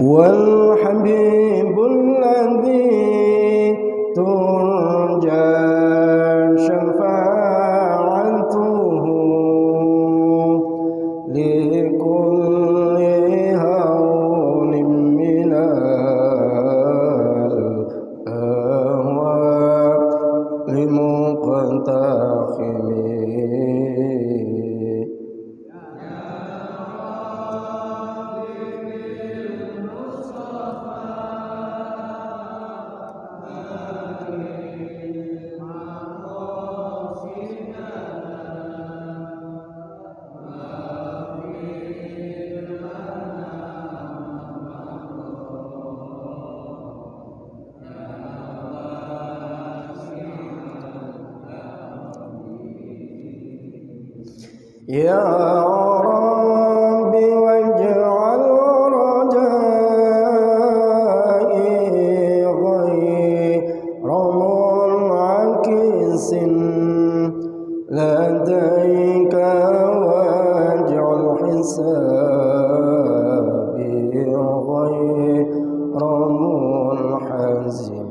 والحبيب الذي ترجى شفاعته لكل هول من الأهوال مقتحم يا ربي واجعل رجائي غير منعكس لديك واجعل حسابي غير منحزم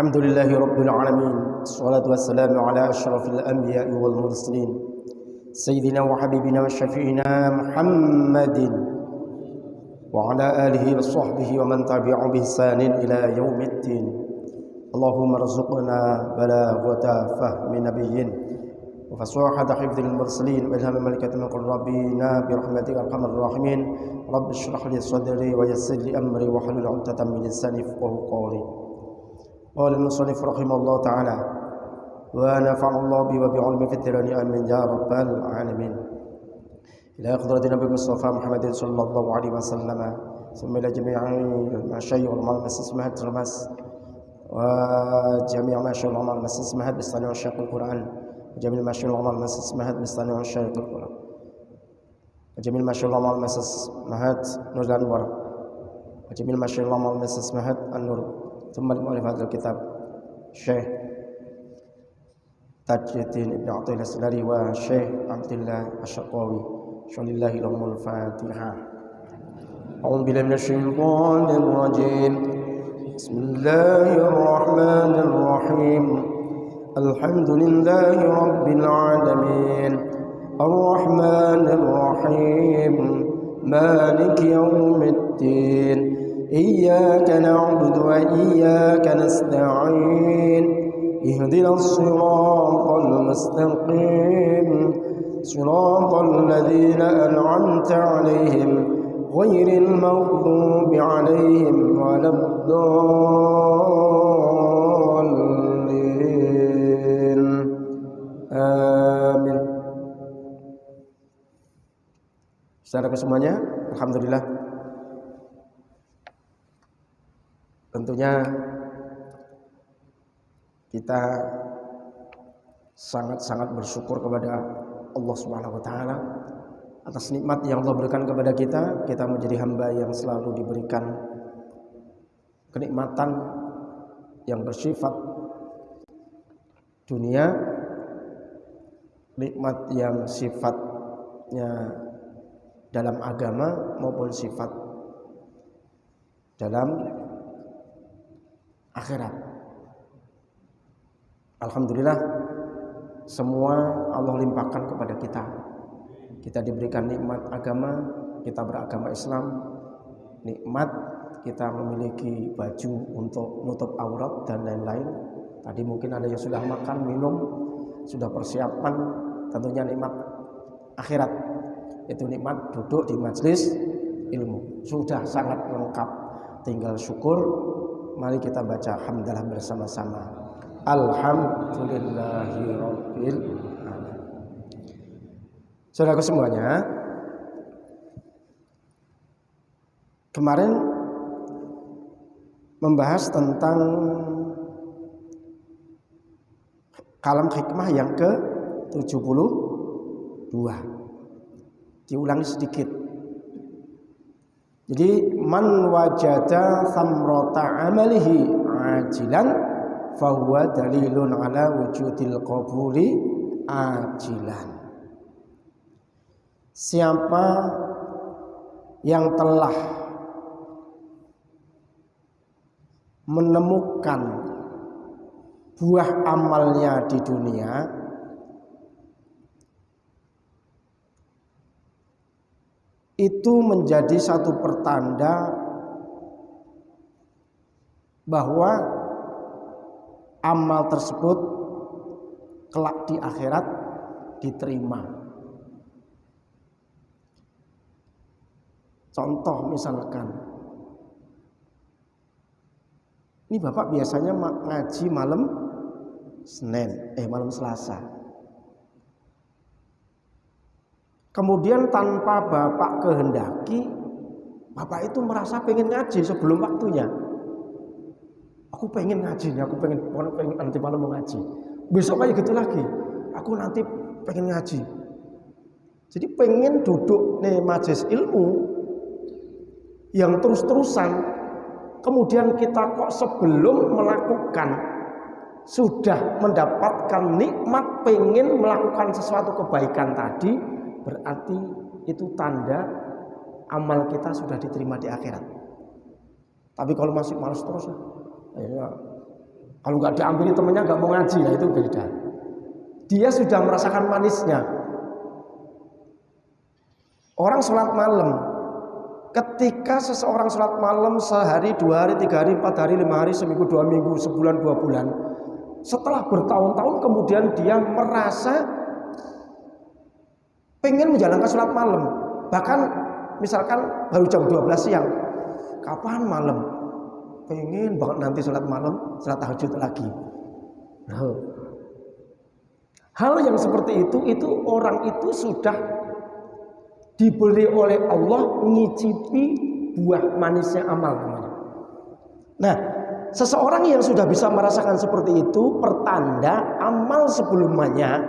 الحمد لله رب العالمين الصلاة والسلام على أشرف الأنبياء والمرسلين سيدنا وحبيبنا وشفيعنا محمد وعلى آله وصحبه ومن تبعهم بإحسان إلى يوم الدين اللهم ارزقنا بلاغة فهم نبي وفصاحة حفظ المرسلين وإلهام ملكة المقربين برحمتك أرحم الراحمين رب اشرح لي صدري ويسر لي أمري واحلل عقدة من لساني يفقهوا قولي قال المصنف رحمه الله تعالى ونفع الله بي وبعلمه في الدارين آمين يا رب العالمين إلى حضرة النبي المصطفى محمد صلى الله عليه وسلم ثم إلى جميع المشايخ والعلماء اسمها الترمس وجميع مشايخ والعلماء اسمها بستان وشيخ القرآن وجميع مشايخ والعلماء اسمها بستان وشيخ القرآن وجميع مشايخ والعلماء اسمها نور الأنوار وجميع مشايخ والعلماء اسمها النور ثم المؤلف هذا الكتاب الشيخ تاج الدين ابن عطية السلالي والشيخ عبد الله الشقاوي ولله لهم الفاتحة أعوذ بالله من الشيطان الرجيم بسم الله الرحمن الرحيم الحمد لله رب العالمين الرحمن الرحيم مالك يوم الدين إياك نعبد وإياك نستعين اهدنا الصراط المستقيم صراط الذين أنعمت عليهم غير المغضوب عليهم ولا الضالين آمين. Saudara semuanya, alhamdulillah. Tentunya kita sangat-sangat bersyukur kepada Allah Subhanahu wa taala atas nikmat yang Allah berikan kepada kita. Kita menjadi hamba yang selalu diberikan kenikmatan yang bersifat dunia, nikmat yang sifatnya dalam agama maupun sifat dalam akhirat. Alhamdulillah, semua Allah limpahkan kepada kita. Kita diberikan nikmat agama, kita beragama Islam, nikmat kita memiliki baju untuk nutup aurat dan lain-lain. Tadi mungkin ada yang sudah makan, minum, sudah persiapan, tentunya nikmat akhirat. Itu nikmat duduk di majelis ilmu. Sudah sangat lengkap, tinggal syukur. Mari kita baca hamdalah bersama-sama. Alhamdulillahirabbil alamin. Saudaraku semuanya, kemarin membahas tentang kalam hikmah yang ke-72. Diulangi sedikit. Jadi man wajada thamrata amalihi ajilan fahuwa dalilun ala wujudil qabuli ajilan. Siapa yang telah menemukan buah amalnya di dunia, itu menjadi satu pertanda bahwa amal tersebut kelak di akhirat diterima. Contoh misalkan, ini Bapak biasanya ngaji malam malam Selasa. Kemudian tanpa Bapak kehendaki, Bapak itu merasa pengen ngaji sebelum waktunya. Aku pengen ngaji, aku pengen nanti malam mau ngaji. Besok kayak gitu lagi, aku nanti pengen ngaji. Jadi pengen duduk nih majelis ilmu yang terus-terusan. Kemudian kita kok sebelum melakukan sudah mendapatkan nikmat pengen melakukan sesuatu kebaikan tadi, berarti itu tanda amal kita sudah diterima di akhirat. Tapi kalau masih malas terus, ya, kalau nggak diambil temennya nggak mau ngaji, nah itu beda. Dia sudah merasakan manisnya. Orang sholat malam, ketika seseorang sholat malam sehari, 2 hari, 3 hari, 4 hari, 5 hari, seminggu, 2 minggu, sebulan, 2 bulan, setelah bertahun-tahun kemudian dia merasa pengen menjalankan sholat malam. Bahkan misalkan baru jam 12 siang, kapan malam? Pengen banget nanti sholat malam, sholat tahajud lagi. Hal yang seperti itu orang itu sudah diberi oleh Allah ngicipi buah manisnya amal namanya. Nah, seseorang yang sudah bisa merasakan seperti itu pertanda amal sebelumnya,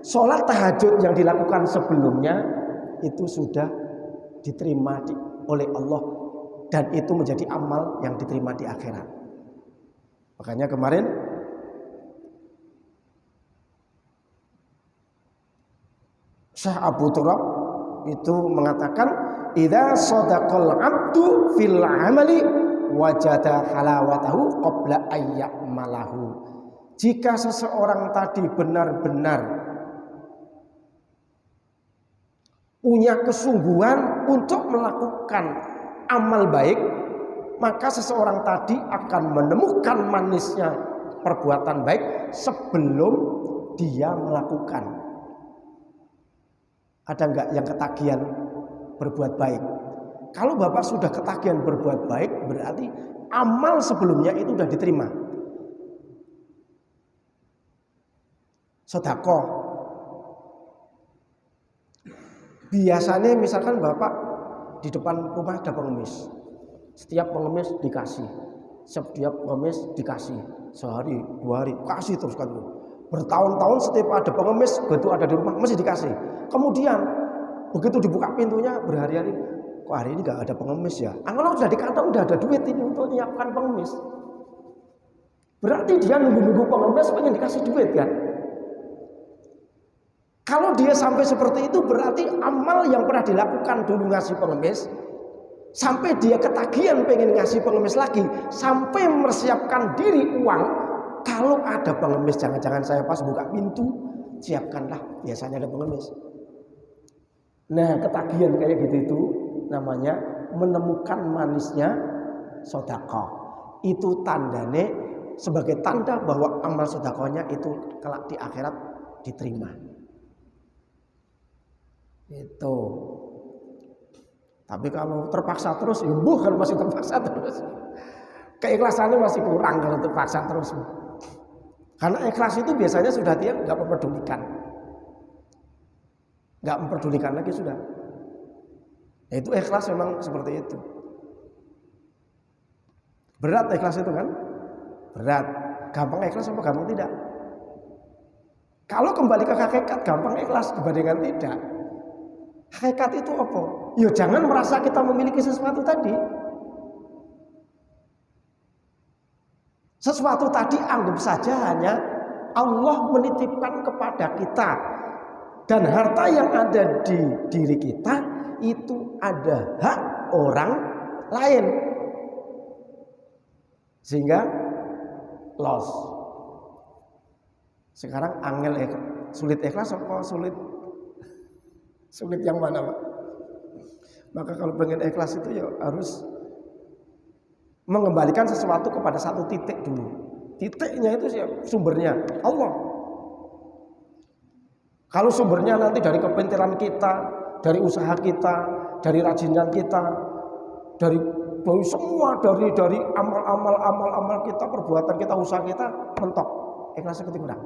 sholat tahajud yang dilakukan sebelumnya itu sudah diterima oleh Allah dan itu menjadi amal yang diterima di akhirat. Makanya kemarin Syekh Abu Turab itu mengatakan idza sadaqal 'abdu fil 'amali wajada halawatahu qabla ayyamalahu. Jika seseorang tadi benar-benar punya kesungguhan untuk melakukan amal baik, maka seseorang tadi akan menemukan manisnya perbuatan baik sebelum dia melakukan. Ada enggak yang ketagihan berbuat baik? Kalau Bapak sudah ketagihan berbuat baik, berarti amal sebelumnya itu sudah diterima. Sedekah. Biasanya misalkan Bapak di depan rumah ada pengemis. Setiap pengemis dikasih. Setiap pengemis dikasih. Sehari, 2 hari, kasih terus kan. Bertahun-tahun setiap ada pengemis, begitu ada di rumah masih dikasih. Kemudian begitu dibuka pintunya berhari-hari, kok hari ini nggak ada pengemis ya? Kalau sudah di kantong udah ada duit ini untuk menyiapkan pengemis. Berarti dia nunggu-nunggu pengemis pengen dikasih duit kan? Kalau dia sampai seperti itu berarti amal yang pernah dilakukan dulu ngasih pengemis, sampai dia ketagihan pengen ngasih pengemis lagi, sampai mempersiapkan diri uang. Kalau ada pengemis, jangan-jangan saya pas buka pintu, siapkanlah, biasanya ada pengemis. Nah, ketagihan kayak gitu itu namanya menemukan manisnya sedekah. Itu tandanya sebagai tanda bahwa amal sedekahnya itu kelak di akhirat diterima. Itu. Tapi kalau terpaksa terus, ya kalau masih terpaksa terus. Keikhlasannya masih kurang kalau terpaksa terus. Karena ikhlas itu biasanya sudah dia nggak memperdulikan. Nggak memperdulikan lagi sudah. Itu ikhlas memang seperti itu. Berat ikhlas itu kan? Berat. Gampang ikhlas apa gampang tidak? Kalau kembali ke hakikat, gampang ikhlas dibandingkan tidak. Hakikat itu apa? Ya jangan merasa kita memiliki sesuatu tadi. Sesuatu tadi anggap saja hanya Allah menitipkan kepada kita. Dan harta yang ada di diri kita itu ada hak orang lain. Sehingga loss. Sekarang sulit ikhlas apa sulit yang mana, Pak? Maka kalau pengen ikhlas itu ya harus mengembalikan sesuatu kepada satu titik dulu. Titiknya itu sumbernya Allah. Kalau sumbernya nanti dari kepintaran kita, dari usaha kita, dari rajinnya kita, dari semua dari amal kita, perbuatan kita, usaha kita mentok, ikhlasnya kurang.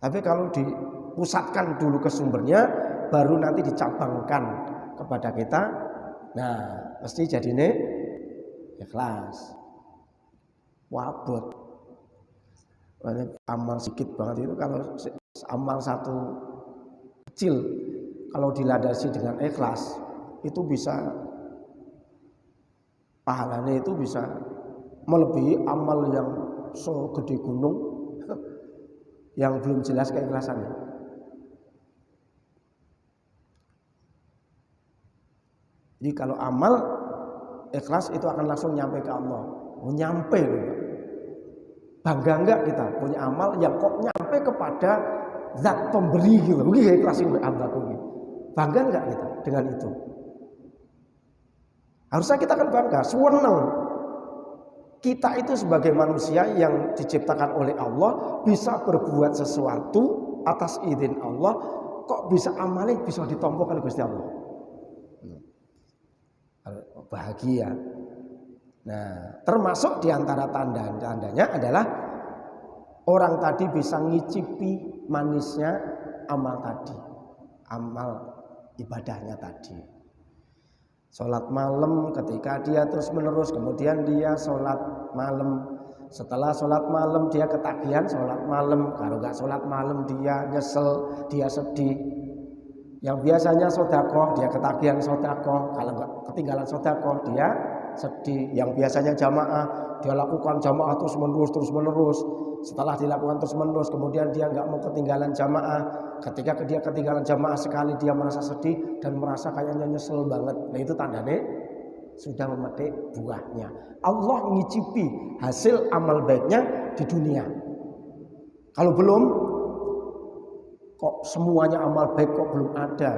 Tapi kalau dipusatkan dulu ke sumbernya, baru nanti dicabangkan kepada kita, nah pasti jadi ini ikhlas. Wabot. Amal sedikit banget itu, kalau amal satu kecil, kalau dilandasi dengan ikhlas, itu bisa pahalanya itu bisa melebihi amal yang so gede gunung yang belum jelas keikhlasannya. Jadi kalau amal ikhlas itu akan langsung nyampe ke Allah. Nyampe loh. Bangga enggak kita punya amal yang kok nyampe kepada zat pemberi gitu. Begini ikhlasin ambaku. Bangga enggak kita dengan itu? Harusnya kita kan bangga, senang. Kita itu sebagai manusia yang diciptakan oleh Allah bisa berbuat sesuatu atas izin Allah, kok bisa amalnya bisa ditompo oleh Gusti Allah. Bahagia. Nah, termasuk diantara tanda-tandanya adalah orang tadi bisa ngicipi manisnya amal tadi, amal ibadahnya tadi. Sholat malam ketika dia terus menerus, kemudian dia sholat malam. Setelah sholat malam dia ketagihan sholat malam. Kalau gak sholat malam dia nyesel, dia sedih. Yang biasanya sodakoh dia ketagihan sodakoh. Kalau gak ketinggalan sodakoh dia sedih. Yang biasanya jamaah dia lakukan jamaah terus menerus. Setelah dilakukan terus menerus, kemudian dia gak mau ketinggalan jamaah. Ketika dia ketinggalan jamaah sekali dia merasa sedih dan merasa kayaknya nyesel banget. Nah itu tandanya sudah memetik buahnya. Allah ngicipi hasil amal baiknya di dunia. Kalau belum, kok semuanya amal baik kok belum ada.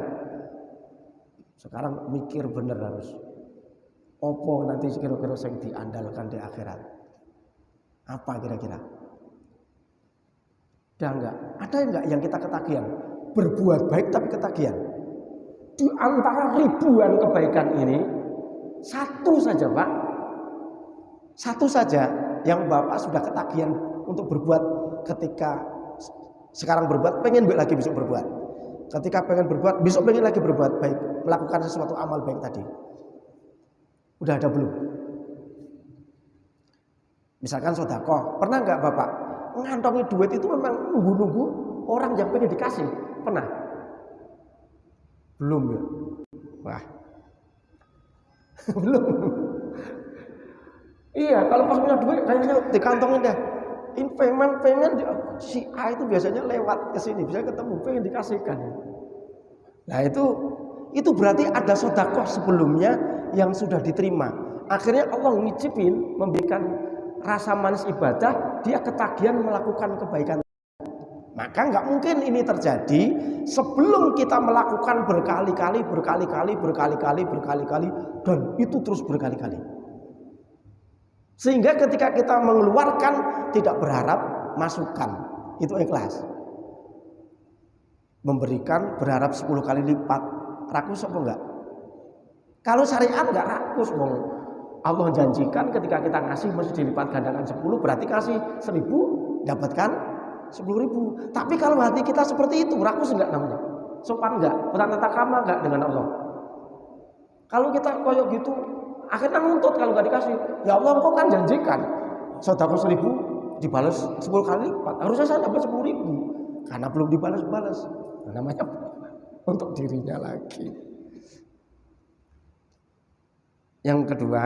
Sekarang mikir bener harus. Opo nanti kira-kira yang diandalkan di akhirat. Apa kira-kira? Ada enggak yang kita ketagihan? Berbuat baik tapi ketagihan. Di antara ribuan kebaikan ini, satu saja Pak, satu saja yang Bapak sudah ketagihan untuk berbuat ketika sekarang berbuat, pengen lagi besok berbuat. Ketika pengen berbuat, besok pengen lagi berbuat baik, melakukan sesuatu amal baik tadi. Udah ada belum? Misalkan sedekah, pernah enggak Bapak ngantongi duit itu memang nunggu-nunggu orang yang pengen dikasih? Pernah? Belum ya? Wah. Belum. Iya, kalau pas punya duit kayaknya dikantongin dah. Pengen si A itu biasanya lewat ke sini, bisa ketemu, pengen dikasihkan. Nah itu berarti ada sedekah sebelumnya yang sudah diterima. Akhirnya Allah ngicipin, memberikan rasa manis ibadah, dia ketagihan melakukan kebaikan. Maka nggak mungkin ini terjadi sebelum kita melakukan berkali-kali dan itu terus berkali-kali. Sehingga ketika kita mengeluarkan tidak berharap masukan, itu ikhlas. Memberikan berharap 10 kali lipat, rakus apa enggak? Kalau syariat enggak rakus, Allah janjikan ketika kita ngasih mesti dilipat gandakan 10, berarti kasih 1000 dapatkan 10.000. Tapi kalau hati kita seperti itu, rakus enggak namanya? Sopan enggak? Bertata krama enggak dengan Allah? Kalau kita koyok gitu, Akhirnya nuntut kalau nggak dikasih. Ya Allah, engkau kan janjikan sedekah 1.000 dibalas 10 kali lipat. Harusnya saya dapat 10.000 karena belum dibalas-balas. Namanya untuk dirinya lagi. Yang kedua,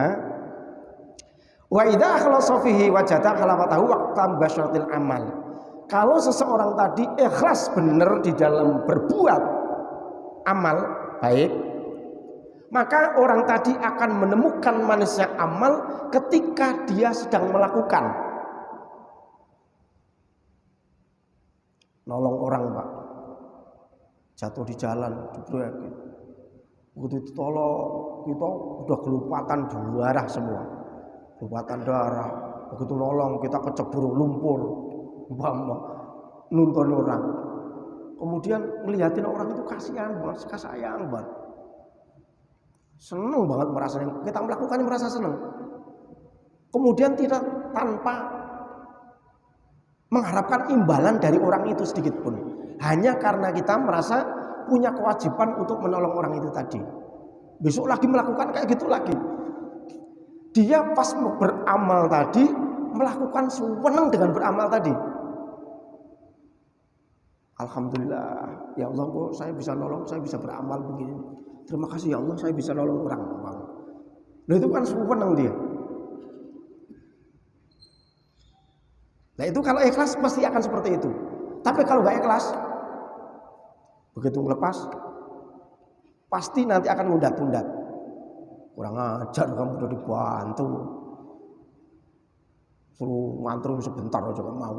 wa idza akhlasa fihi wajada khalawatahu waqtan basyaratil amal. Kalau seseorang tadi ikhlas benar di dalam berbuat amal baik, maka orang tadi akan menemukan manisnya amal ketika dia sedang melakukan. Nolong orang, Pak, jatuh di jalan, dibreakin. Begitu ditolong, kita udah kelupatan darah semua, kelupatan darah. Begitu nolong, kita kecebur lumpur, nuntun orang. Kemudian ngeliatin orang itu kasihan banget, sayang banget. Senang banget merasa, kita melakukannya merasa senang. Kemudian tidak tanpa mengharapkan imbalan dari orang itu sedikit pun. Hanya karena kita merasa punya kewajiban untuk menolong orang itu tadi. Besok lagi melakukan kayak gitu lagi. Dia pas beramal tadi melakukan senang dengan beramal tadi. Alhamdulillah, ya Allah, kok saya bisa nolong, saya bisa beramal begini. Terima kasih ya Allah, saya bisa nolong orang. Nah itu kan senang dia. Nah itu kalau ikhlas pasti akan seperti itu. Tapi kalau nggak ikhlas, begitu ngelepas, pasti nanti akan ngundat-ngundat. Kurang ajar, kamu udah dibantu, suruh ngantri sebentar aja gak mau.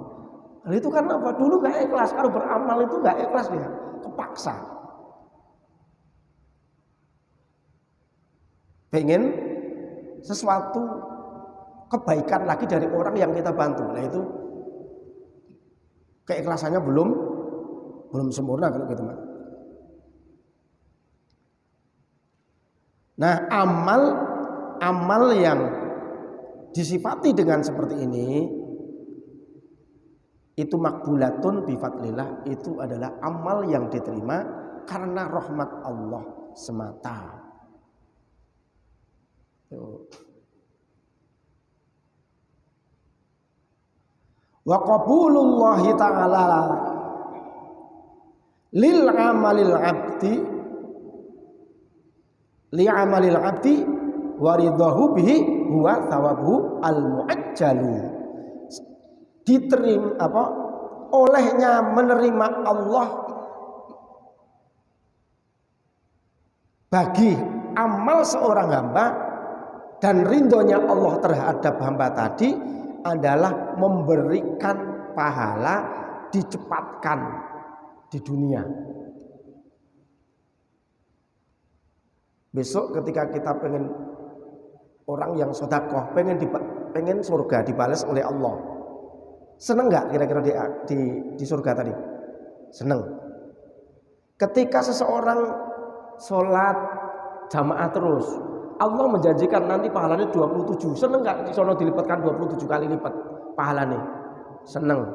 Nah itu kan apa? Dulu gak ikhlas. Kalau beramal itu gak ikhlas dia, kepaksa. Pengen sesuatu kebaikan lagi dari orang yang kita bantu. Nah itu keikhlasannya belum sempurna kalau gitu, Mas. Nah, amal yang disifati dengan seperti ini itu makbulatun bifadlillah, itu adalah amal yang diterima karena rahmat Allah semata. Wa qabulullahi ta'ala lil amalil abdi li amalil abdi waridahu bihi huwa thawabuhu al muajjalu. Diterima olehnya menerima Allah bagi amal seorang hamba dan ridhonya Allah terhadap hamba tadi adalah memberikan pahala dicepatkan di dunia. Besok ketika kita pengen orang yang sedekah, pengen surga dibalas oleh Allah, seneng nggak kira-kira di surga tadi? Seneng. Ketika seseorang sholat jamaah terus, Allah menjanjikan nanti pahalanya 27. Seneng nggak di sono dilipatkan 27 kali lipat pahalanya? Seneng.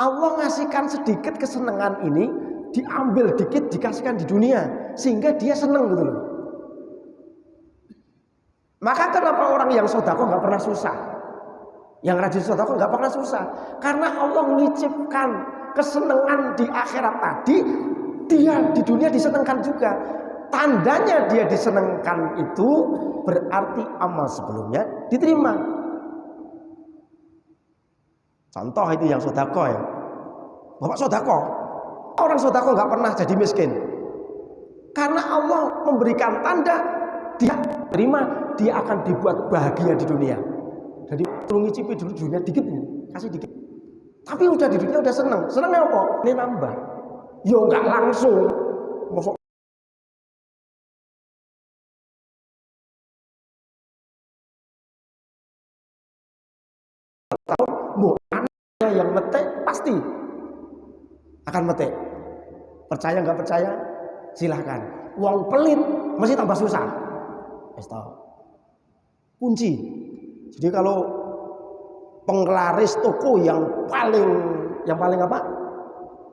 Allah ngasihkan sedikit kesenangan ini, diambil dikit dikasihkan di dunia sehingga dia seneng gitu loh. Maka kenapa orang yang sedekah nggak pernah susah? Yang rajin sedekah nggak pernah susah, karena Allah ngicipkan kesenangan di akhirat tadi, dia di dunia disenangkan juga. Tandanya dia disenangkan itu berarti amal sebelumnya diterima. Contoh itu yang sedekah ya. Bapak sedekah, orang sedekah nggak pernah jadi miskin, karena Allah memberikan tanda dia terima, dia akan dibuat bahagia di dunia. Jadi perlu ngicipi dulu dunia dikit, kasih dikit. Tapi udah di dunia udah seneng. Senengnya apa? Ini nambah. Yo nggak langsung. Masuk tahun, anaknya yang metek pasti akan metek. Percaya nggak percaya? Silahkan. Uang pelit masih tambah susah. Kunci. Jadi kalau penglaris toko yang paling apa?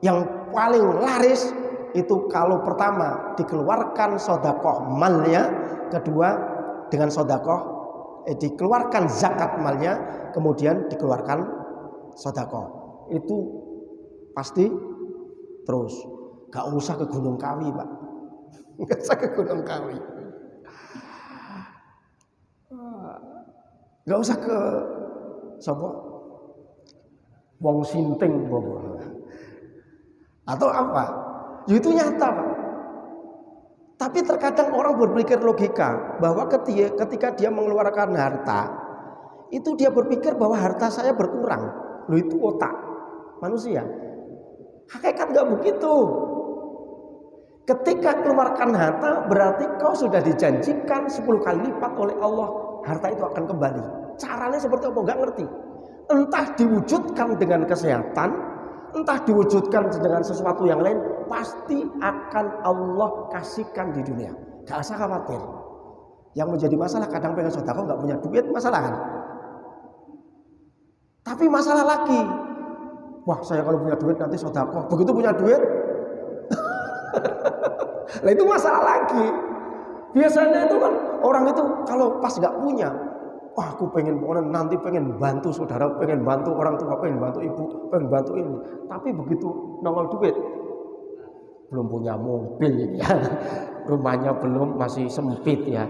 Yang paling laris itu kalau pertama dikeluarkan sedekah malnya, kedua dengan sedekah, dikeluarkan zakat malnya, kemudian dikeluarkan sedekah. Itu pasti terus. Gak usah ke Gunung Kawi, Pak. Gak usah ke Gunung Kawi. Gak usah ke sapa? Wong Sinting atau apa? Ya itu nyata, Pak. Tapi terkadang orang berpikir logika bahwa ketika dia mengeluarkan harta, itu dia berpikir bahwa harta saya berkurang. Loh, itu otak manusia. Hakikat gak begitu. Ketika keluarkan harta berarti kau sudah dijanjikan 10 kali lipat oleh Allah, harta itu akan kembali. Caranya seperti apa? Gak ngerti. Entah diwujudkan dengan kesehatan, entah diwujudkan dengan sesuatu yang lain, pasti akan Allah kasihkan di dunia. Gak usah khawatir. Yang menjadi masalah kadang pengen sedekah gak punya duit, masalah kan? Tapi masalah lagi, wah saya kalau punya duit nanti sedekah, begitu punya duit lah itu masalah lagi. Biasanya itu kan orang itu kalau pas gak punya, wah aku pengen nanti pengen bantu saudara, pengen bantu orang tua, pengen bantu ibu, pengen bantu ini. Tapi begitu nongol duit, belum punya mobil ya, rumahnya belum, masih sempit ya.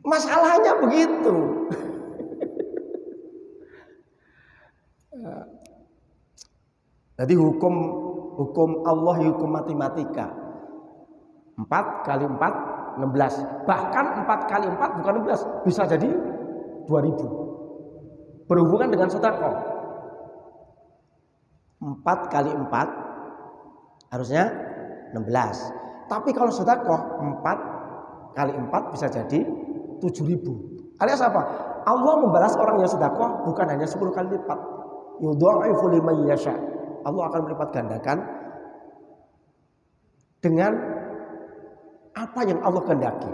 Masalahnya begitu. Jadi hukum Allah, hukum matematika. 4 kali 4 16. Bahkan 4 kali 4 bukan 16, bisa jadi 2000. Berhubungan dengan sedekah. 4 kali 4 harusnya 16. Tapi kalau sedekah 4 kali 4 bisa jadi 7000. Alias apa? Allah membalas orang yang sedekah bukan hanya 10 kali lipat. Yudha'ifu liman yasha. Allah akan melipat gandakan dengan apa yang Allah kehendaki.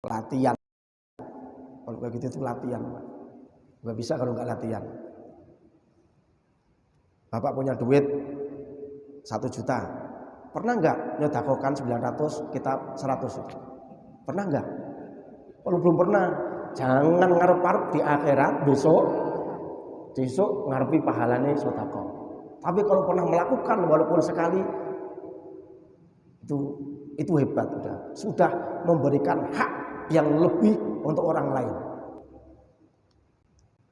Latihan. Kalau kayak gitu itu latihan, Pak. Nggak bisa kalau nggak latihan. Bapak punya duit 1 juta. Pernah nggak nyodakokan 900, kita 100? Pernah nggak? Kalau belum pernah, jangan ngarep-ngarep di akhirat besok ngarepi pahalane sedekah. Tapi kalau pernah melakukan walaupun sekali, itu hebat, sudah memberikan hak yang lebih untuk orang lain.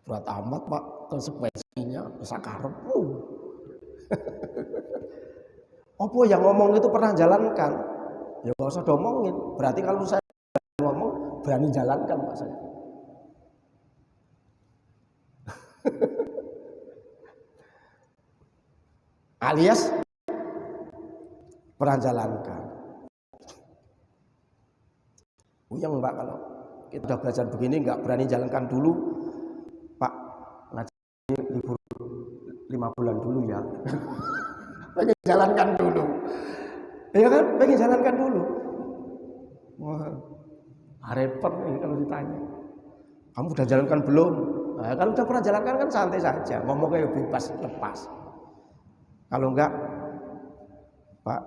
Berat amat, Pak, konsekuensinya bisa karepmu. Apa yang ngomong itu pernah jalankan? Ya nggak usah diomongin. Berarti kalau saya ngomong berani jalankan, Pak saya. Alias pernah jalankan. Uyang, Mbak, kalau kita udah belajar begini nggak berani jalankan dulu, Pak, ngaji libur 5 bulan dulu ya. Pengen jalankan dulu. Ya kan? Pengen jalankan dulu. Wah, repot nih kalau ditanya. Kamu udah jalankan belum? Nah, kalau udah pernah jalankan kan santai saja, ngomongnya bebas, lepas. Kalau enggak, Pak,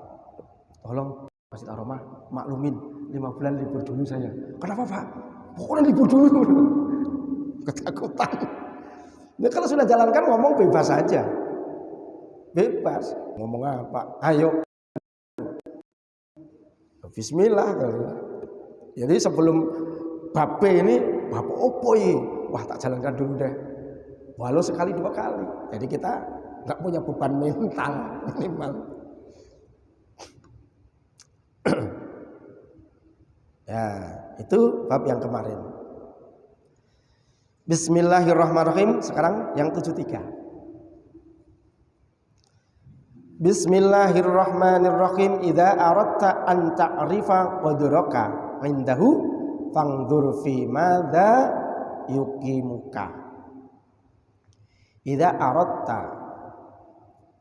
tolong Masjid Ar-Rahmah maklumin 5 bulan libur dulu saya. Kenapa, Pak? Pokoknya libur dulu. Ketakutan. Nah, kalau sudah jalankan ngomong bebas saja. Bebas. Ngomong apa? Ayo. Bismillah. Jadi sebelum bab ini, bab opo iki? Wah, tak jalankan dulu deh. Walau sekali 2 kali. Jadi kita nggak punya beban mental minimal. Ya, itu bab yang kemarin. Bismillahirrahmanirrahim. Sekarang yang 73. Bismillahirrahmanirrahim. Idza aradta an ta'rifa qadraka indahu fangdur fi madza yuqimuka. Idza aradta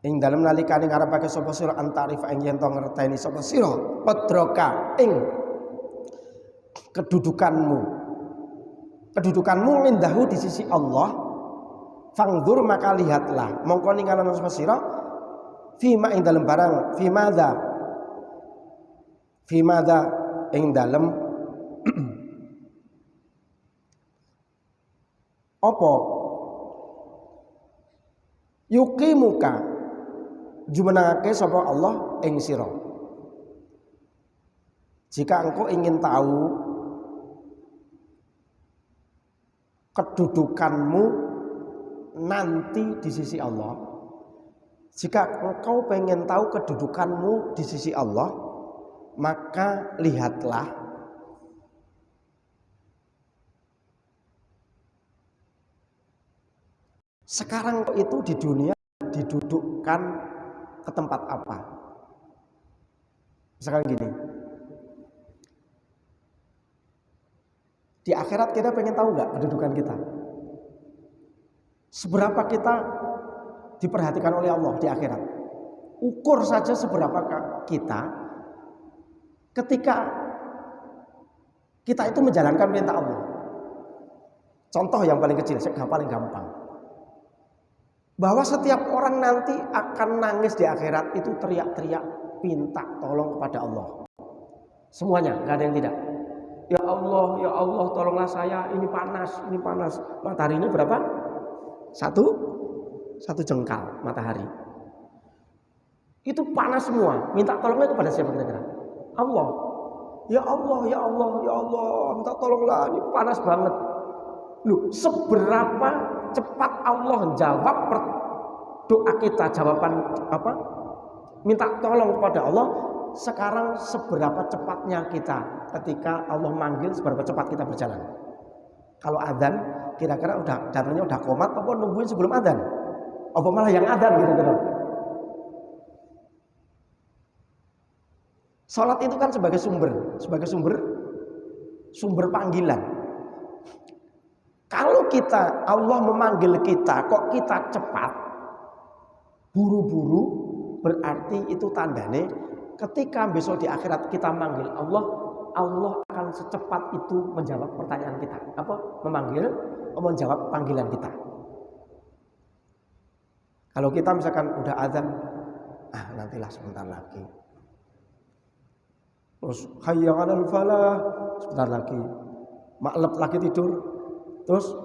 ing dalem nalikane ngarepake sapa sira an ta'rifa ing yen to ngerteni sapa sira qadraka ing kedudukanmu indahu di sisi Allah, fangdur maka lihatlah mongko ningalana sapa sira Fima ing dalam barang, fi madza ing dalam apa yuqimuka jumenangake sapa Allah ing sira. Jika engkau ingin tahu kedudukanmu nanti di sisi Allah, jika engkau pengen tahu kedudukanmu di sisi Allah, maka lihatlah sekarang itu di dunia didudukkan ke tempat apa. Misalkan gini, di akhirat kita pengen tahu nggak kedudukan kita? Seberapa kita diperhatikan oleh Allah di akhirat? Ukur saja seberapa kita ketika kita itu menjalankan perintah Allah. Contoh yang paling kecil, paling gampang. Bahwa setiap orang nanti akan nangis di akhirat itu teriak-teriak minta tolong kepada Allah. Semuanya, nggak ada yang tidak. Ya Allah, tolonglah saya, ini panas. Matahari ini berapa? Satu jengkal matahari. Itu panas semua. Minta tolongnya kepada siapa kira-kira? Allah. Ya Allah, minta tolonglah, ini panas banget. Loh, seberapa cepat Allah jawab doa kita, jawaban apa? Minta tolong kepada Allah. Sekarang seberapa cepatnya kita ketika Allah manggil, seberapa cepat kita berjalan. Kalau adzan kira-kira datangnya udah komat apa nungguin sebelum adzan? Apa malah yang adzan kira-kira? Salat itu kan sebagai sumber panggilan. Kalau Allah memanggil kita kok kita cepat, buru-buru, berarti itu tandanya ketika besok di akhirat kita manggil Allah akan secepat itu menjawab pertanyaan kita. Menjawab panggilan kita. Kalau kita misalkan udah azan, nantilah sebentar lagi. Terus hayya 'alal falah, sebentar lagi. Maklep lagi tidur. Terus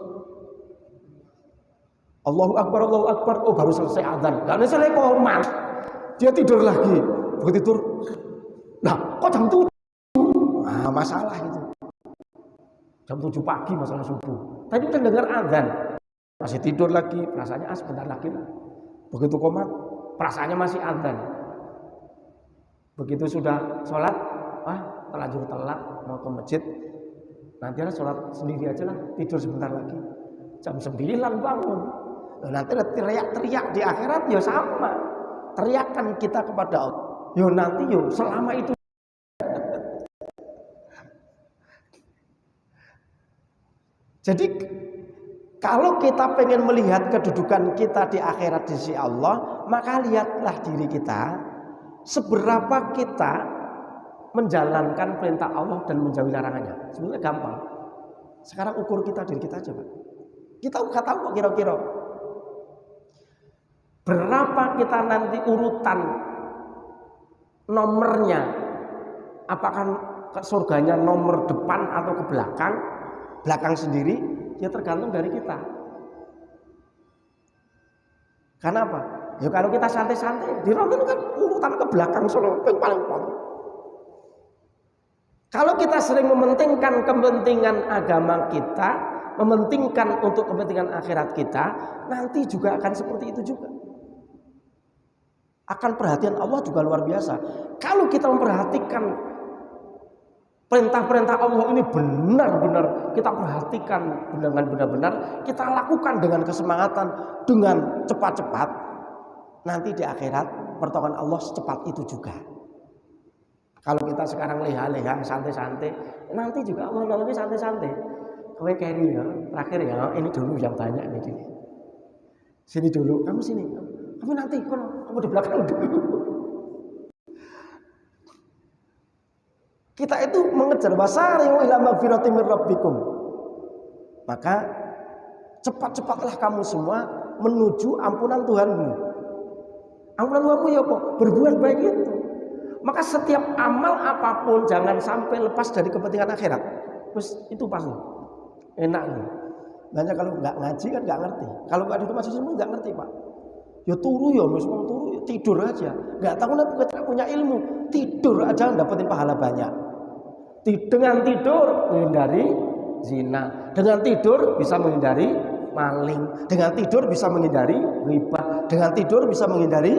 Allahu Akbar, oh baru selesai azan. Gak selesai komat. Dia tidur lagi. Begitu tidur, nah kok jam 7? Masalah itu. Jam 7 pagi masalah subuh. Tadi kan dengar azan, masih tidur lagi, perasaannya sebentar lagi lah. Begitu komat, perasaannya masih azan. Begitu sudah sholat, terlanjur telat mau ke masjid, nanti sholat sendiri aja lah, tidur sebentar lagi. Jam 9 bangun. Nanti teriak-teriak di akhirat ya sama. Teriakan kita kepada Allah. Nanti selama itu. Jadi kalau kita pengen melihat kedudukan kita di akhirat di sisi Allah, maka lihatlah diri kita seberapa kita menjalankan perintah Allah dan menjauhi larangannya. Sebenarnya gampang. Sekarang ukur kita diri kita aja, Pak. Kita nggak tahu kok kira-kira berapa kita nanti urutan nomornya, apakah ke surganya nomor depan atau ke belakang sendiri, ya tergantung dari kita. Karena apa? Ya kalau kita santai-santai, di nomor itu kan urutan ke belakang solo paling pol. Kalau kita sering mementingkan kepentingan agama kita, mementingkan untuk kepentingan akhirat kita, nanti juga akan seperti itu juga. Akan perhatian Allah juga luar biasa. Kalau kita memperhatikan perintah-perintah Allah ini benar-benar kita perhatikan dengan benar-benar, kita lakukan dengan kesemangatan, dengan cepat-cepat, nanti di akhirat pertolongan Allah secepat itu juga. Kalau kita sekarang leha-leha, santai-santai, nanti juga Allah nolongnya santai-santai. Kowe carry ya, terakhir ya, ini dulu yang banyak nih. Sini dulu, kamu sini. Kamu nanti, kamu di belakang dulu. Kita itu mengejar wasari'u ila magfiratin min rabbikum. Maka cepat-cepatlah kamu semua menuju ampunan Tuhanmu. Ampunan uangmu ya apa? Berbuat baik itu. Maka setiap amal apapun jangan sampai lepas dari kepentingan akhirat. Terus itu pasti enak nih. Banyak kalau nggak ngaji kan nggak ngerti. Kalau nggak duduk majelis ilmu nggak ngerti pak. Ya turu ya, mau turu ya, tidur aja. Nggak tahu nanti ketika punya ilmu tidur aja dapetin pahala banyak. Dengan tidur menghindari zina, dengan tidur bisa menghindari maling, dengan tidur bisa menghindari riba, dengan tidur bisa menghindari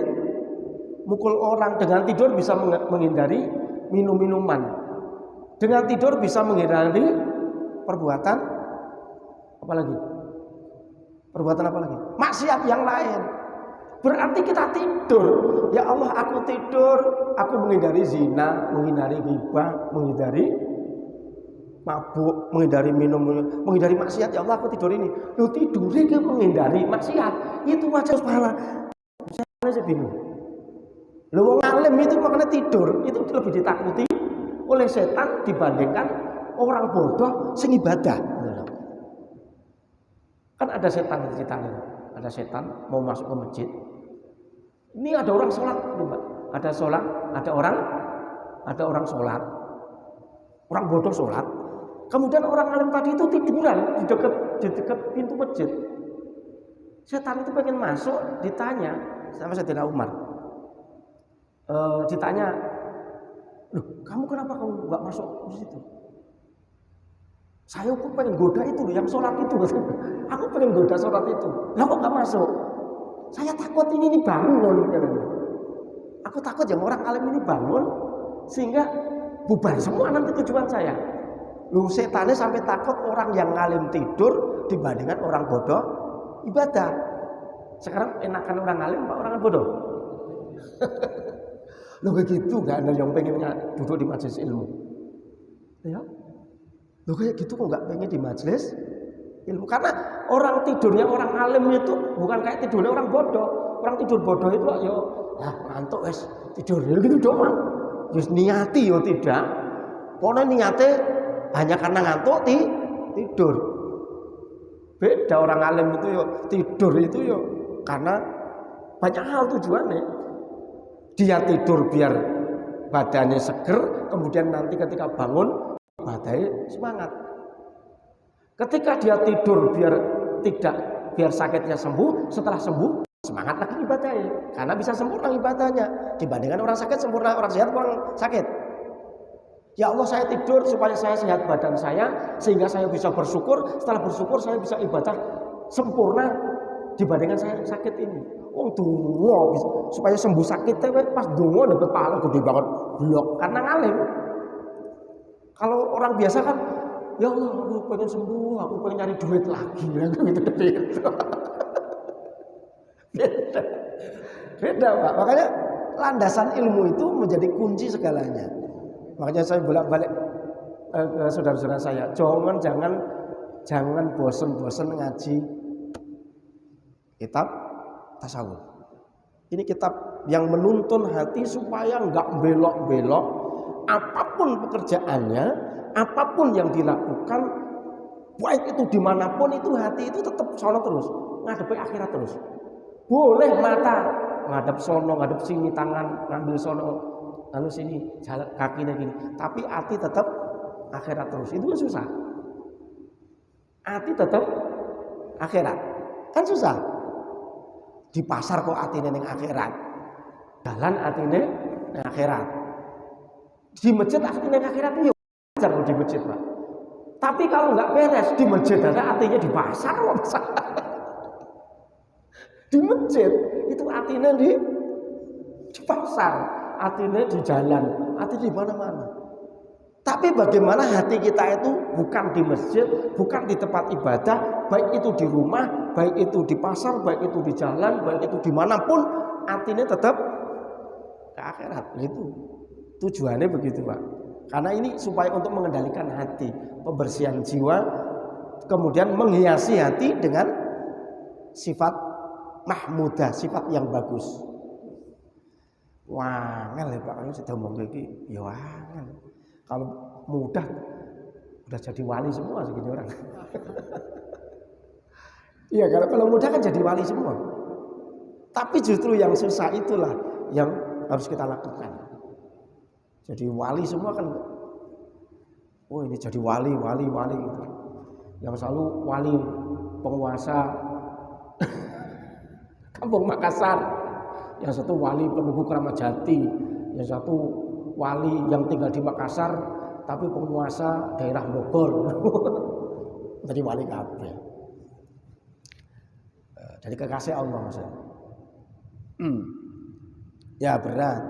mukul orang, dengan tidur bisa menghindari minum-minuman, dengan tidur bisa menghindari perbuatan apa lagi? Perbuatan apa lagi? Maksiat yang lain. Berarti kita tidur. Ya Allah, aku tidur, aku menghindari zina, menghindari riba, menghindari mabuk, menghindari minum, menghindari maksiat. Ya Allah, aku tidur ini. Lu tidurnya ke menghindari maksiat. Itu aja pahala. Saya bingung. Lu wong alim itu makanya tidur itu lebih ditakuti oleh setan dibandingkan orang bodoh sing ibadah. Kan ada setan ceritanya. Ada setan mau masuk ke masjid. Ini ada orang sholat, ada sholat, ada orang sholat, orang bodoh sholat. Kemudian orang alim tadi itu tiduran di dekat pintu masjid. Setan itu pengen masuk, ditanya sama Sayyidina Umar. Ditanya, loh kamu kenapa kamu nggak masuk ke situ? Saya pun pengen goda itu loh, yang sholat itu. Aku pengen goda sholat itu. Lah kok nggak masuk? Saya takut ini bangun. Aku takut yang orang alim ini bangun sehingga bubar semua nanti tujuan saya. Lu setannya sampai takut orang yang alim tidur dibandingkan orang bodoh ibadah. Sekarang enakan orang alim apa orang bodoh? Lu begitu nggak ada yang pengen duduk di majelis ilmu? Ya, lu kayak gitu kok nggak pengen di majelis ilmu? Karena orang tidurnya orang alim itu bukan kayak tidurnya orang bodoh. Orang tidur bodoh itu ya ngantuk wes tidur gitu doang. Terus niati yo tidak. Pokoknya niate hanya karena ngantuk tidur. Beda orang alim itu yo tidur itu yo karena banyak hal tujuannya. Dia tidur biar badannya seger, kemudian nanti ketika bangun badannya semangat. Ketika dia tidur biar sakitnya sembuh, setelah sembuh semangat lagi ibadahnya, karena bisa sempurna ibadahnya dibandingkan orang sakit sempurna, orang sehat orang sakit. Ya Allah, saya tidur supaya saya sehat badan saya sehingga saya bisa bersyukur, setelah bersyukur saya bisa ibadah sempurna dibandingkan saya sakit ini. Dongo supaya sembuh sakitnya, pas dongo dapat pahala gede banget blok karena ngalim. Kalau orang biasa kan, ya Allah, aku pengen sembuh, aku pengen nyari duit lagi, gitu. Beda Pak. Makanya landasan ilmu itu menjadi kunci segalanya. Makanya saya bolak-balik ke saudara-saudara saya, jangan bosan-bosan ngaji kitab tasawuf. Ini kitab yang menuntun hati supaya nggak belok-belok. Apapun pekerjaannya, apapun yang dilakukan, baik itu dimanapun, itu hati itu tetap sono terus, ngadepi akhirat terus. Boleh mata ngadep sono, ngadep sini, tangan ngambil sono, lalu sini, jalan kakinya gini, tapi hati tetap akhirat terus. Itu kan susah. Hati tetap akhirat, kan susah. Di pasar kok hatinya neng akhirat, jalan hatinya neng akhirat. Di masjid hatinya neng akhirat itu wajar kok di masjid Pak. Tapi kalau nggak beres di masjid ada hatinya di pasar, di masjid itu hatinya di pasar, hatinya di jalan, hati di mana-mana. Tapi bagaimana hati kita itu bukan di masjid, bukan di tempat ibadah, baik itu di rumah, baik itu di pasar, baik itu di jalan, baik itu dimanapun, hatinya tetap ke akhirat. Itu tujuannya begitu Pak. Karena ini supaya untuk mengendalikan hati, pembersihan jiwa, kemudian menghiasi hati dengan sifat mahmudah, sifat yang bagus. Wah, ngel ya Pak, kalau sudah ngomong kayak ya wangel. Kalau mudah udah jadi wali semua segini orang. Iya, kalau mudah kan jadi wali semua. Tapi justru yang susah itulah yang harus kita lakukan. Jadi wali semua kan, oh ini jadi wali gitu. Yang selalu wali penguasa Kampung Makassar, yang satu wali Penunggu Kramat Jati, yang satu wali yang tinggal di Makassar tapi penguasa daerah Bogor. Jadi wali kabeh. Jadi kekasih Allah maksudnya. Ya berat.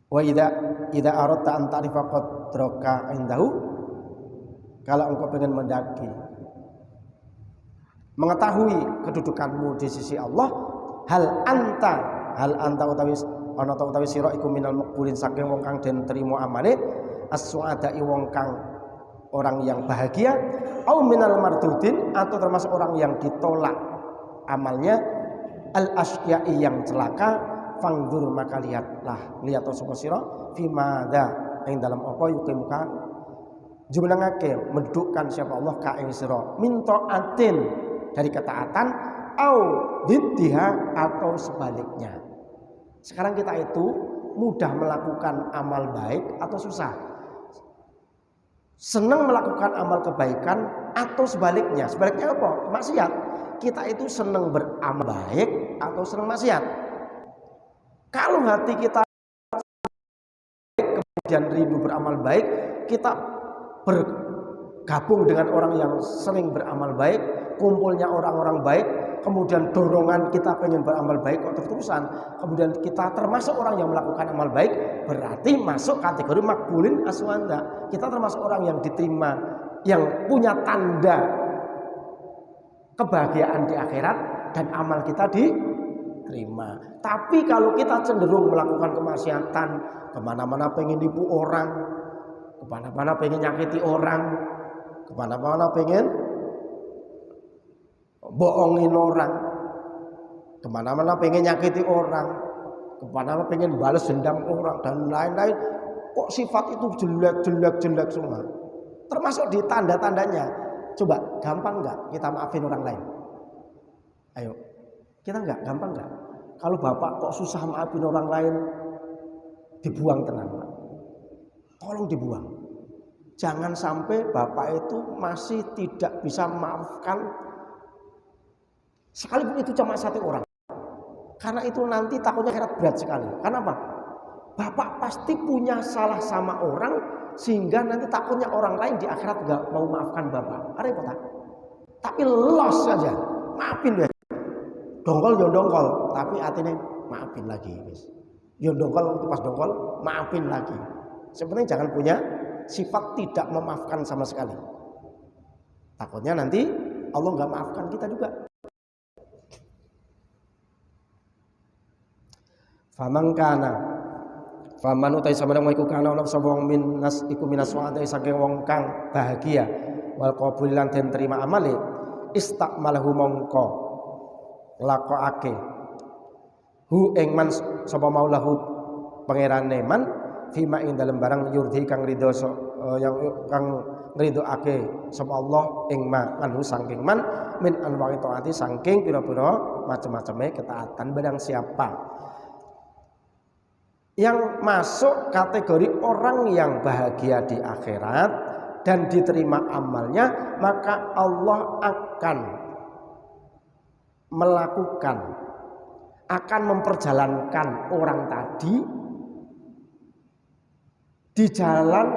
Wa idza aradta an ta'rifa qadraka indahu, kalau engkau ingin mendaki, mengetahui kedudukanmu di sisi Allah, hal anta utawi sira iku minal maqbulin saking wong kang den trimo amale, as-su'ada'i wong kang orang yang bahagia, au minal mardudin atau termasuk orang yang ditolak amalnya, al-asya'i yang celaka. Fangdur maka lihat sapa sira fi madza ing dalam apa yukimukan jumenengake mendukkan siapa Allah ka ing sira min taatin dari ketaatan, au diddiha atau sebaliknya. Sekarang kita itu mudah melakukan amal baik atau susah? Senang melakukan amal kebaikan atau sebaliknya? Sebaliknya apa? Maksiat. Kita itu senang beramal baik atau senang maksiat? Kalau hati kita kemudian rindu beramal baik, kita bergabung dengan orang yang sering beramal baik, kumpulnya orang-orang baik, kemudian dorongan kita pengen beramal baik kok terus-terusan, kemudian kita termasuk orang yang melakukan amal baik, berarti masuk kategori makbulin aswanda. Kita termasuk orang yang diterima, yang punya tanda kebahagiaan di akhirat dan amal kita diterima. Tapi kalau kita cenderung melakukan kemaksiatan, kemana-mana pengen nipu orang, kemana-mana pengen nyakiti orang, kemana-mana pengen bohongin orang, kemana-mana pengen nyakiti orang, kemana-mana pengen balas dendam orang dan lain-lain, kok sifat itu jelek semua. Termasuk di tanda-tandanya. Coba gampang nggak kita maafin orang lain? Ayo, kita gampang nggak? Kalau bapak kok susah maafin orang lain, dibuang tenang, Pak. Tolong dibuang. Jangan sampai bapak itu masih tidak bisa memaafkan, sekalipun itu cuma satu orang. Karena itu nanti takutnya akhirat berat sekali. Karena apa? Bapak pasti punya salah sama orang, sehingga nanti takutnya orang lain di akhirat gak mau maafkan bapak. Repot tak? Tapi los saja, maafin ya. Dongkol yo dongkol, tapi artinya maafin lagi, guys. Yo dongkol itu pas dongkol, maafin lagi. Sebenarnya jangan punya sifat tidak memaafkan sama sekali. Takutnya nanti Allah nggak maafkan kita juga. Faman utai samana iku kana ana sapa wong minas iku minas wa'ata saking wong kang bahagia wal qabul lan den terima amale, istakmalahu mongko lakokake hu ing man sapa maulahu pangerane man fima ing dalem barang yurdhi kang ridho yang kang ngridhoake sapa Allah ing manhu saking man min anwa'i taati saking pira-pira macam-macame ketaatan. Barang siapa yang masuk kategori orang yang bahagia di akhirat dan diterima amalnya, maka Allah akan memperjalankan orang tadi di jalan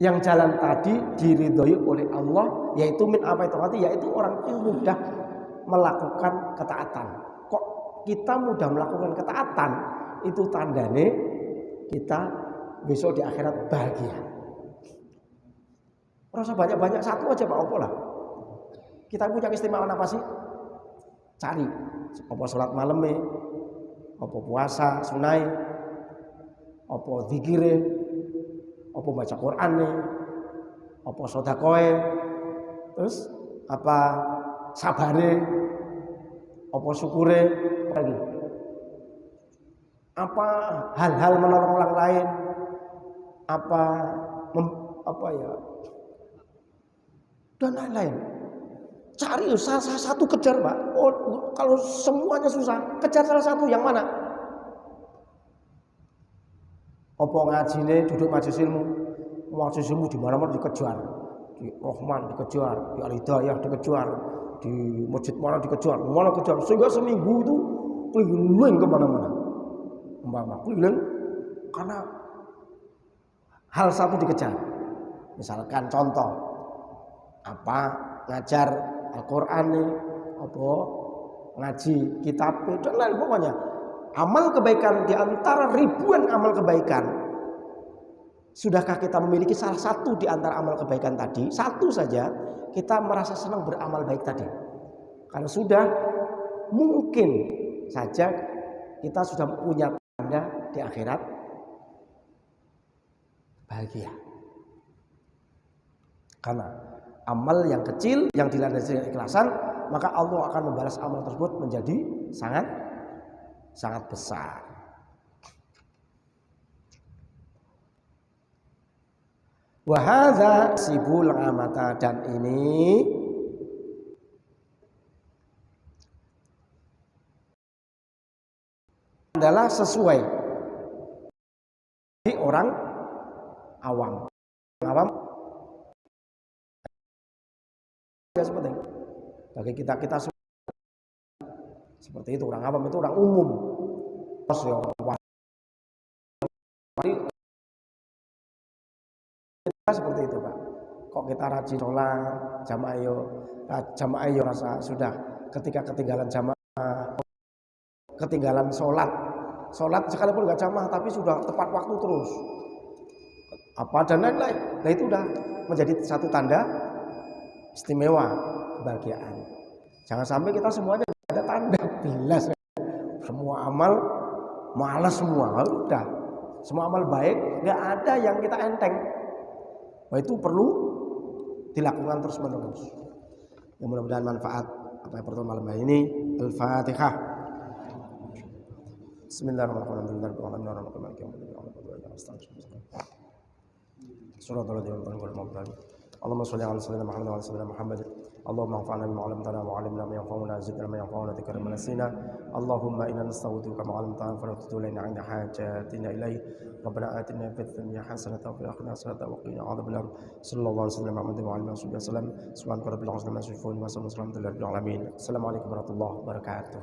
yang jalan tadi diridhoi oleh Allah, yaitu min apa itu hati, yaitu orang yang mudah melakukan ketaatan. Kok kita mudah melakukan ketaatan? Itu tandanya kita besok di akhirat bahagia. Rasa banyak-banyak satu aja Pak Opo lah. Kita punya keistimewaan apa sih? Cari. Apa sholat malam, apa puasa sunai, apa zikire, apa baca Quran, apa sedekah, terus apa sabare, apa syukure, apa lagi? Apa hal-hal menolong orang lain, apa ya, dan lain-lain. Cari salah satu, kejar Pak. Oh, kalau semuanya susah, kejar salah satu. Yang mana? Apa ngajine duduk majelis ilmu? Majelis ilmu di mana-mana dikejar. Di Rahman dikejar, di Al-Hidayah dikejar, di masjid mana dikejar, mana kejar. Sehingga seminggu itu keliling kemana-mana. Keliling karena hal satu dikejar. Misalkan contoh apa, ngajar Al-Qur'an nih, apa ngaji kitab dan lain pokoknya. Amal kebaikan di antara ribuan amal kebaikan. Sudahkah kita memiliki salah satu di antara amal kebaikan tadi? Satu saja kita merasa senang beramal baik tadi. Kalau sudah, mungkin saja kita sudah punya tanda di akhirat bahagia. Karena amal yang kecil yang dilandasi dengan ikhlasan, maka Allah akan membalas amal tersebut menjadi sangat besar. Wa hadza sibul amata, dan ini adalah sesuai di orang awam. Awam seperti bagi kita seperti itu. Orang awam itu orang umum. Seperti itu Pak. Kok kita rajin sholat jamaah yo rasa sudah, ketika ketinggalan jamaah, ketinggalan sholat sekalipun nggak jamaah tapi sudah tepat waktu terus apa dan lain-lain. Nah itu udah menjadi satu tanda istimewa kebahagiaan. Jangan sampai kita semuanya ada tanda bilas, semua amal malas semua, udah semua amal baik nggak ada yang kita enteng. Wah, itu perlu dilakukan terus menerus. Yang mudah-mudahan manfaat apa yang pertemuan malam ini. Al-Fatihah. Bismillahirrahmanirrahim. Allahumma sholli ala sayyidina Muhammad wa ala sayyidina Muhammad. Allahumma anfa'na bima 'allamtana wa 'allimna ma yanfa'una wa zidna ma yanfa'una dzikra ma nasina. Allahumma inna nastaghfiruka ma 'allamtana fa la tudillana 'inda hajatina ilaih. Rabbana atina fid dunya hasanatan wa fil akhirati hasanatan wa qina adzabannar. Sallallahu alaihi wasallam Muhammad wa alihi wasallam. Subhana rabbil 'izzati amma yasifun wa salamun 'alal mursalin. Assalamualaikum warahmatullahi wabarakatuh.